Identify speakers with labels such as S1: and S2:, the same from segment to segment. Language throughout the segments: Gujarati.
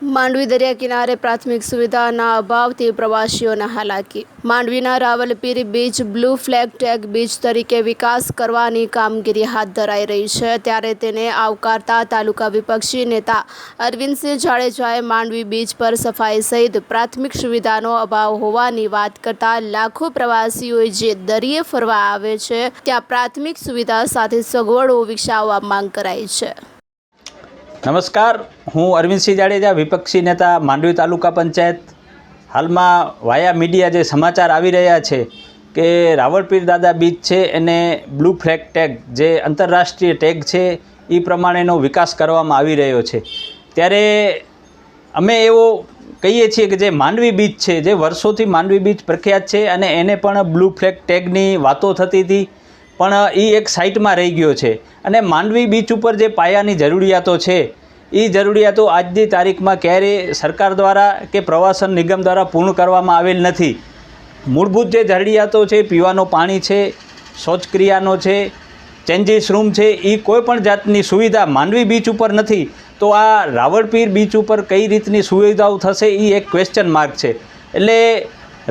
S1: માંડવી દરિયા કિનારે પ્રાથમિક સુવિધાના અભાવથી પ્રવાસીઓને હાલાકી। માંડવીના Ravalpir beach blue flag tag beach તરીકે વિકાસ કરવાની કામગીરી હાથ ધરાઈ રહી છે, ત્યારે તેને આવકારતા તાલુકા વિપક્ષી નેતા અરવિંદસિંહ જાડેજાએ માંડવી બીચ પર સફાઈ સહિત પ્રાથમિક સુવિધાનો અભાવ હોવાની વાત કરતા લાખો પ્રવાસીઓ જે દરિયે ફરવા આવે છે ત્યાં પ્રાથમિક સુવિધા સાથે સગવડો વિકસાવવા માંગ કરાઈ છે।
S2: નમસ્કાર, હું અરવિંદસિંહ જાડેજા, વિપક્ષી નેતા, માંડવી તાલુકા પંચાયત। હાલમાં વાયા મીડિયા જે સમાચાર આવી રહ્યા છે કે રાવલપીર દાદા બીચ છે એને બ્લુ ફ્લેગ ટેગ જે આંતરરાષ્ટ્રીય ટેગ છે એ પ્રમાણેનો વિકાસ કરવામાં આવી રહ્યો છે, ત્યારે અમે એવો કહીએ છીએ કે જે માંડવી બીચ છે, જે વર્ષોથી માંડવી બીચ પ્રખ્યાત છે અને એને પણ બ્લુ ફ્લેગ ટેગની વાતો થતી હતી, પણ એ એક સાઇટમાં રહી ગયો છે અને માંડવી બીચ ઉપર જે પાયાની જરૂરિયાતો છે એ જરૂરિયાતો આજની તારીખમાં ક્યારેય સરકાર દ્વારા કે પ્રવાસન નિગમ દ્વારા પૂર્ણ કરવામાં આવેલ નથી। મૂળભૂત જે જરૂરિયાતો છે, પીવાનું પાણી છે, શૌચક્રિયાનો છે, ચેન્જીસ રૂમ છે, એ કોઈપણ જાતની સુવિધા માંડવી બીચ ઉપર નથી, તો આ રાવલપીર બીચ ઉપર કઈ રીતની સુવિધાઓ થશે એ એક ક્વેશ્ચન માર્ક છે। એટલે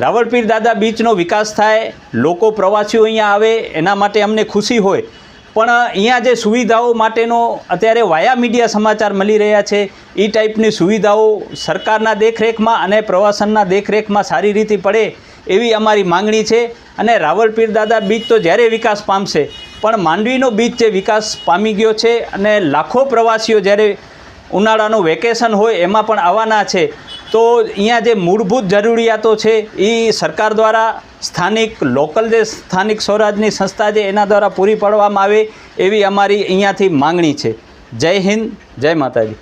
S2: રાવલપીર દાદા બીચનો વિકાસ થાય, લોકો પ્રવાસીઓ અહીંયા આવે એના માટે અમને ખુશી હોય, પણ અહીંયા જે સુવિધાઓ માટેનો અત્યારે વાયા મીડિયા સમાચાર મળી રહ્યા છે એ ટાઈપની સુવિધાઓ સરકારના દેખરેખમાં અને પ્રવાસનના દેખરેખમાં સારી રીતે પડે એવી અમારી માંગણી છે। અને રાવલપીર દાદા બીચ તો જ્યારે વિકાસ પામશે, પણ માંડવીનો બીચ જે વિકાસ પામી ગયો છે અને લાખો પ્રવાસીઓ જ્યારે ઉનાળાનું વેકેશન હોય એમાં પણ આવવાના છે, તો અહીંયા જે મૂળભૂત જરૂરિયાતો છે એ સરકાર દ્વારા સ્થાનિક લોકલ જે સ્થાનિક સ્વરાજની સંસ્થા છે એના દ્વારા પૂરી પાડવામાં આવે એવી અમારી અહીંયાથી માંગણી છે। જય હિન્દ, જય માતાજી।